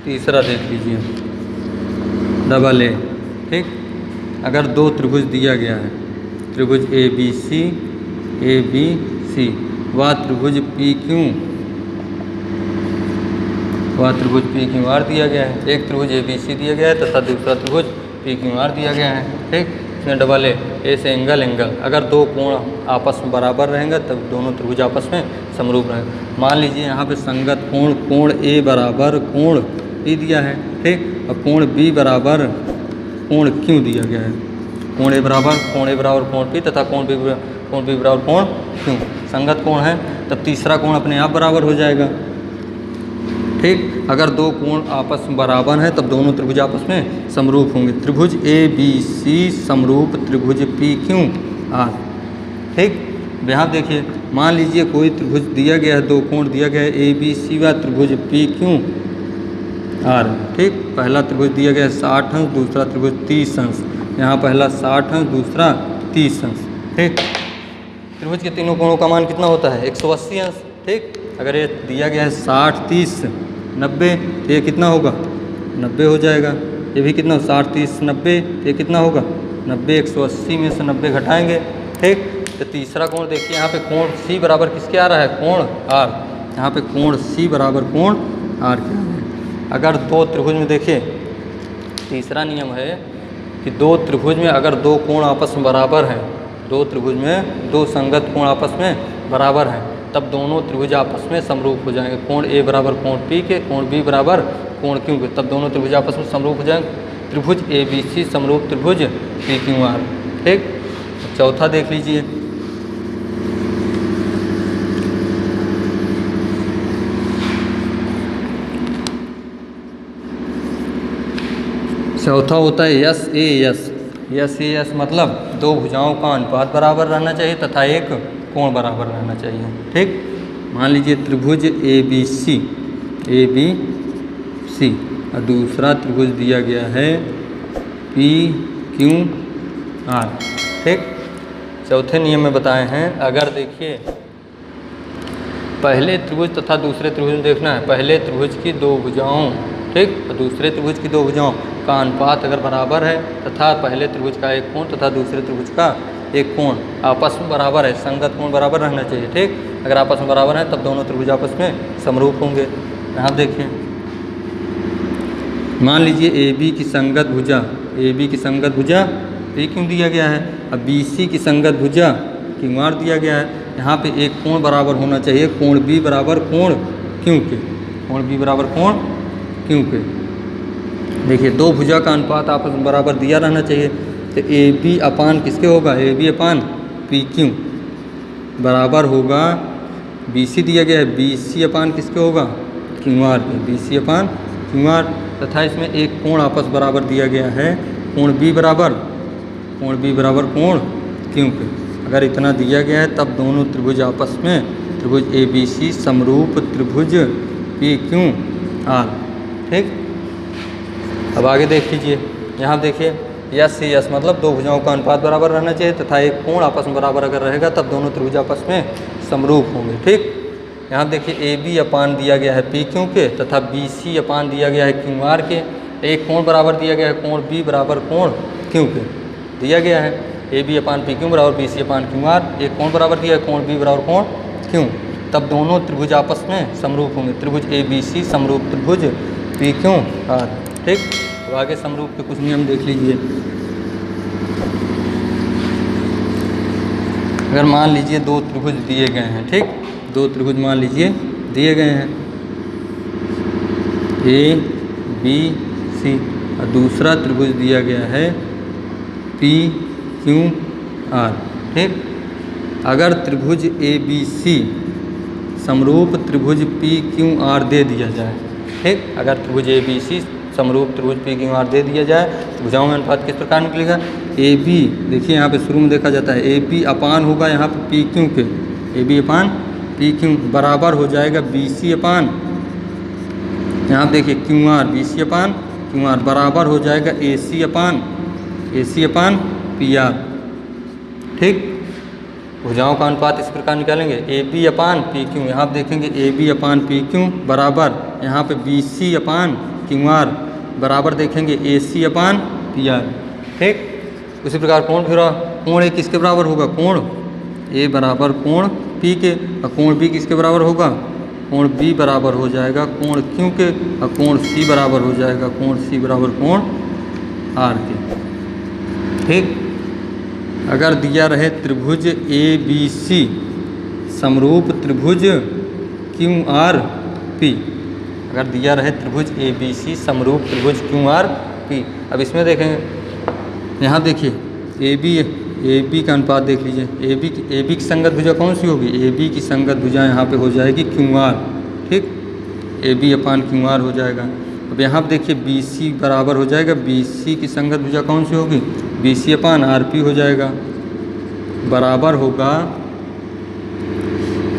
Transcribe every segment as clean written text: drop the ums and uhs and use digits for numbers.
तीसरा देख लीजिए, डबल ए। ठीक, अगर दो त्रिभुज दिया गया है, त्रिभुज ए बी सी व त्रिभुज पी क्यू आर दिया गया है। एक त्रिभुज ए बी सी दिया गया है तथा दूसरा त्रिभुज पी क्यू आर दिया गया है। ठीक, इसमें डबल ए से एंगल अगर दो कोण आपस में बराबर रहेंगे तब दोनों त्रिभुज आपस में समरूप रहेंगे। मान लीजिए यहाँ पे संगत कोण ए बराबर कोण पी दिया है। ठीक, और कोण बी बराबर कोण क्यू दिया गया है। कोण ए बराबर कोण पी तथा कोण बी बराबर कोण क्यू संगत कोण है, तब तीसरा कोण अपने आप बराबर हो जाएगा। ठीक, अगर दो कोण आपस में बराबर हैं तब दोनों त्रिभुज आपस में समरूप होंगे। त्रिभुज ए बी सी समरूप त्रिभुज पी क्यू आर। ठीक, यहाँ देखिए, मान लीजिए कोई त्रिभुज दिया गया है, दो कोण दिया गया है ए बी सी व त्रिभुज पी क्यू आर। ठीक, पहला त्रिभुज दिया गया है 60 अंश, दूसरा त्रिभुज 30 अंश। यहाँ पहला 60 अंश, दूसरा 30 अंश। ठीक, त्रिभुज के तीनों कोणों का मान कितना होता है? 180 अंश। ठीक, अगर ये दिया गया है 60 30 90, तो ये कितना होगा? 90 हो जाएगा। ये भी कितना? 60 30 90, ये कितना होगा? 90। 180 में से 90 घटाएंगे। ठीक, तो तीसरा कोण देखिए, यहाँ पे कोण सी बराबर किसके आ रहा है? कोण आर। यहाँ पे कोण सी बराबर कोण आर के है। अगर दो त्रिभुज में देखिए, तीसरा नियम है कि दो त्रिभुज में अगर दो कोण आपस में बराबर हैं, दो त्रिभुज में दो संगत कोण आपस में बराबर हैं, तब दोनों त्रिभुज आपस में समरूप हो जाएंगे। कोण ए बराबर कोण पी के, कोण बी बराबर कोण क्यू के, तब दोनों त्रिभुज आपस में समरूप हो जाएंगे। त्रिभुज ए बी सी समरूप त्रिभुज पी क्यू आर। ठीक, चौथा देख लीजिए, चौथा होता है यस ए यस मतलब दो भुजाओं का अनुपात बराबर रहना चाहिए तथा एक कोण बराबर रहना चाहिए। ठीक, मान लीजिए त्रिभुज ए बी सी और दूसरा त्रिभुज दिया गया है पी क्यू आर। ठीक, चौथे नियम में बताए हैं, अगर देखिए पहले त्रिभुज तथा दूसरे त्रिभुज में देखना है, पहले त्रिभुज की दो भुजाओं, ठीक, और दूसरे त्रिभुज की दो भुजाओं का अनुपात अगर बराबर है तथा पहले त्रिभुज का एक कोण तथा दूसरे त्रिभुज का एक कोण आपस में बराबर है, संगत कोण बराबर रहना चाहिए। ठीक, अगर आपस में बराबर है तब दोनों त्रिभुज आपस में समरूप होंगे। यहाँ देखिए, मान लीजिए ए बी की संगत भुजा पी क्यू दिया गया है, अब बी सी की संगत भुजा क्यू आर दिया गया है। यहाँ पे एक कोण बराबर होना चाहिए, कोण बी बराबर कोण क्यू के। देखिए, दो भुजा का अनुपात आपस में बराबर दिया रहना चाहिए, तो ए बी अपान किसके होगा? A B upon P Q बराबर होगा, बी सी दिया गया है, बी सी अपान किसके होगा? क्यू आर के, B C upon Q R. तथा इसमें एक कोण आपस बराबर दिया गया है, कोण बी बराबर कोण क्यू के। अगर इतना दिया गया है तब दोनों त्रिभुज आपस में, त्रिभुज ए बी सी समरूप त्रिभुज पी क्यू आर। ठीक, अब आगे देख लीजिए, यहाँ देखिए यस मतलब दो भुजाओं का अनुपात बराबर रहना चाहिए तथा एक कोण आपस में बराबर अगर रहेगा तब दोनों त्रिभुज आपस में समरूप होंगे। ठीक, यहाँ देखिए ए बी अपान दिया गया है पी क्यू के तथा बी सी अपान दिया गया है क्यू आर के। एक कोण बराबर दिया गया है, कोण बी बराबर कोण क्यू के दिया गया है, A B upon P Q बराबर B C upon Q R. एक कोण बराबर दिया है, कोण बी बराबर कोण क्यू, तब दोनों त्रिभुज आपस में समरूप होंगे। त्रिभुज ए बी सी समरूप त्रिभुज पी क्यू आर। ठीक, तो आगे समरूप के कुछ नियम देख लीजिए। अगर मान लीजिए दो त्रिभुज दिए गए हैं, ठीक, दो त्रिभुज मान लीजिए दिए गए हैं ए बी सी और दूसरा त्रिभुज दिया गया है पी क्यू आर। ठीक, अगर त्रिभुज ए बी सी समरूप त्रिभुज पी क्यू आर दे दिया जाए, ठीक, अगर त्रिभुज ए बी सी समरूप त्रिभुज पी क्यू आर दे दिया जाए तो भुजाओं में अनुपात किस प्रकार निकलेगा? ए बी, देखिए यहाँ पे शुरू में देखा जाता है ए बी अपान होगा यहाँ पे पी क्यू के, A B upon P Q बराबर हो जाएगा बी सी अपान, यहाँ देखिए Q R, B C upon Q R बराबर हो जाएगा ए सी अपान पी आर। ठीक, भुजाओं का अनुपात इस प्रकार निकालेंगे, A B upon P Q, यहाँ आप देखेंगे A B upon P Q बराबर यहाँ पे B C upon Q R बराबर देखेंगे ए सी अपान पी आर। ठीक, उसी प्रकार कोण फिर कोण ए किसके बराबर होगा, कोण ए बराबर कोण पी के, और कोण बी किसके बराबर होगा, कोण बी बराबर हो जाएगा कोण क्यू के, और कोण सी बराबर हो जाएगा कोण सी बराबर कोण आर के। ठीक, अगर दिया रहे त्रिभुज ए बी सी समरूप त्रिभुज क्यू आर पी, अगर दिया रहे त्रिभुज ए बी सी समरूप त्रिभुज क्यू आर पी। अब इसमें देखेंगे, यहाँ देखिए ए बी का अनुपात देख लीजिए, ए बी की संगत भुजा कौन सी होगी, ए बी की संगत भुजा यहाँ पे हो जाएगी क्यू आर। ठीक, A B upon Q R हो जाएगा। अब यहाँ पर देखिए बी सी बराबर हो जाएगा, बी सी की संगत भुजा कौन सी होगी, B C upon R P हो जाएगा, बराबर होगा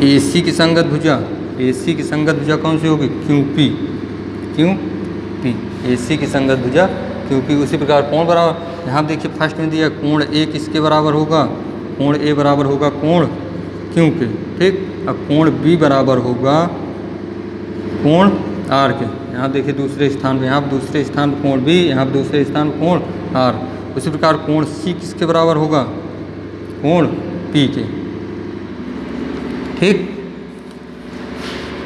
ए सी की संगत भुजा, ए सी की संगत भुजा कौन सी होगी, क्यू पी, क्यू पी, ए सी की संगत भुजा क्यू पी। उसी प्रकार कोण बराबर, यहाँ देखिए फर्स्ट में दिया कोण ए किसके बराबर होगा, कोण ए बराबर होगा कोण क्यू के। ठीक, अब कोण बी बराबर होगा कोण आर के। यहाँ देखिए दूसरे स्थान पे, यहाँ दूसरे स्थान पर कोण बी, यहाँ दूसरे स्थान पर कोण आर। उसी प्रकार कोण सी किसके बराबर होगा, कोण पी के। ठीक,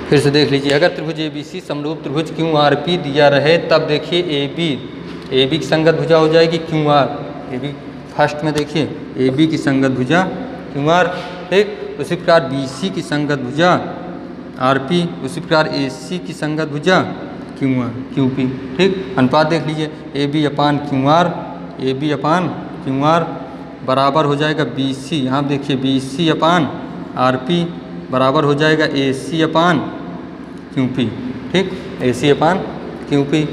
फिर से देख लीजिए, अगर त्रिभुज ए बी सी समरूप त्रिभुज क्यू आर पी दिया रहे, तब देखिए ए बी की संगत भुजा हो जाएगी Q R. A B first में देखिए ए बी की संगत भुजा क्यू आर। ठीक, उसी प्रकार बी सी की संगत भुजा आर पी, उसी प्रकार ए सी की संगत भुजा क्यू आर क्यू पी। ठीक, अनुपात देख लीजिए, A B upon Q R, A B upon Q R बराबर हो जाएगा बी सी, यहाँ देखिए B C upon R P बराबर हो जाएगा ए सी अपान क्यू पी। ठीक, ए सी अपान क्यू पी।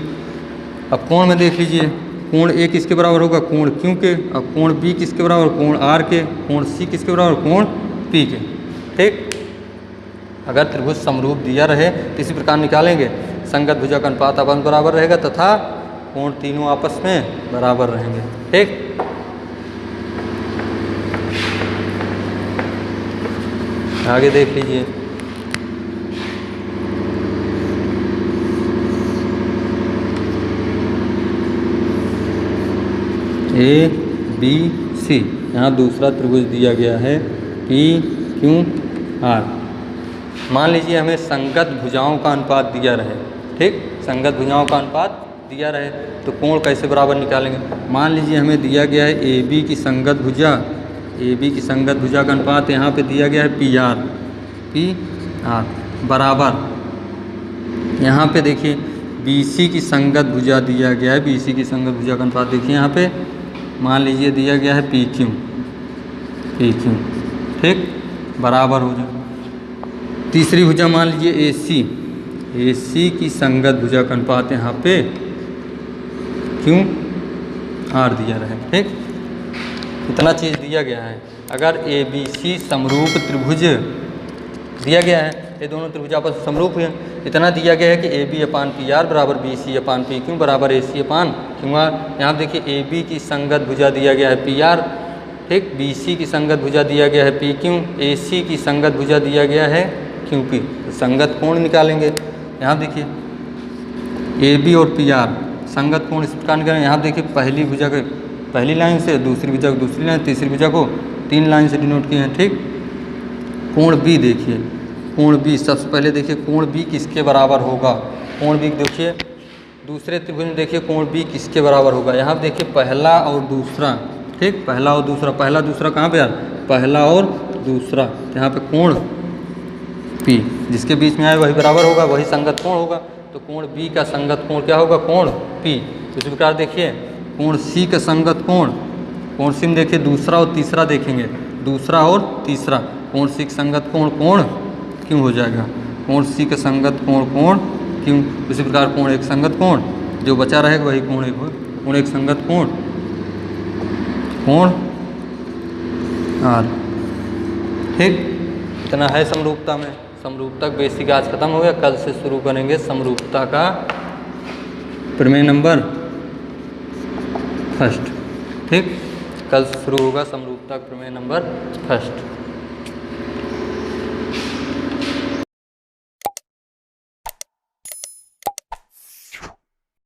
अब कोण में देख लीजिए, कोण ए किसके बराबर होगा, कोण क्यू के, और कोण बी किसके बराबर, कोण आर के, कोण सी किसके बराबर, कोण पी के। ठीक, अगर त्रिभुज समरूप दिया रहे तो इसी प्रकार निकालेंगे, संगत भुजा का अनुपात अपन बराबर रहेगा तथा कोण तीनों आपस में बराबर रहेंगे। ठीक, आगे देख लीजिए, ए बी सी, यहाँ दूसरा त्रिभुज दिया गया है पी क्यू आर। मान लीजिए हमें संगत भुजाओं का अनुपात दिया रहे। ठीक, संगत भुजाओं का अनुपात दिया रहे तो कोण कैसे बराबर निकालेंगे। मान लीजिए हमें दिया गया है ए बी की संगत भुजा, ए बी की संगत भुजा का अनुपात यहाँ पे दिया गया है पी आर बराबर, यहाँ पे देखिए बी सी की संगत भुजा दिया गया है, बी सी की संगत भुजा का अनुपात देखिए यहाँ पे मान लीजिए दिया गया है पी क्यू। ठीक, बराबर हो जाए तीसरी भुजा मान लीजिए ए सी की संगत भुजा का अनुपात यहाँ पे क्यू आर दिया रहे। ठीक, इतना चीज़ दिया गया है। अगर ए बी सी समरूप त्रिभुज दिया गया है, ये दोनों त्रिभुज आपस में समरूप हैं, इतना दिया गया है कि A B upon P R बराबर B C upon P Q बराबर A C upon Q are. यहाँ देखिए ए बी की संगत भुजा दिया गया है पी आर। ठीक, बी सी की संगत भुजा दिया गया है पी क्यू, ए सी की संगत भुजा दिया गया है क्यू पी। तो संगत कोण निकालेंगे। यहाँ देखिए ए बी और पी आर संगत कोण इस प्रकार निकालेंगे। यहाँ देखिए पहली भुजा को पहली लाइन से, दूसरी भुजा को दूसरी लाइन, तीसरी भुजा को 3 लाइन से डिनोट किए हैं। ठीक, कोण बी देखिए, कोण बी सबसे पहले देखिए कोण बी किसके बराबर होगा। कोण बी देखिए दूसरे त्रिभुज में देखिए कोण बी किसके बराबर होगा। यहाँ देखिए पहला और दूसरा। ठीक, पहला और दूसरा, पहला दूसरा कहाँ पे यार, पहला और दूसरा, तो यहाँ पे कोण पी जिसके बीच में आए वही बराबर होगा, वही संगत कोण होगा। तो कोण बी का संगत कोण क्या होगा, कोण पी। इसी प्रकार देखिए कोण सी का संगत कोण, कोण सी में देखिए दूसरा और तीसरा देखेंगे, दूसरा और तीसरा, कोण सी का संगत कोण कोण क्यों हो जाएगा, कोण सी का संगत कोण कोण क्यों। उसी प्रकार कोण एक संगत कोण, जो बचा रहेगा वही कोण एक हो, कोण एक संगत कोण कोण आर। ठीक, इतना है समरूपता में। समरूपता बेसिक आज खत्म हो गया, कल से शुरू करेंगे समरूपता का प्रमेय नंबर 1। ठीक, कल शुरू होगा समरूपता का प्रमेय नंबर 1।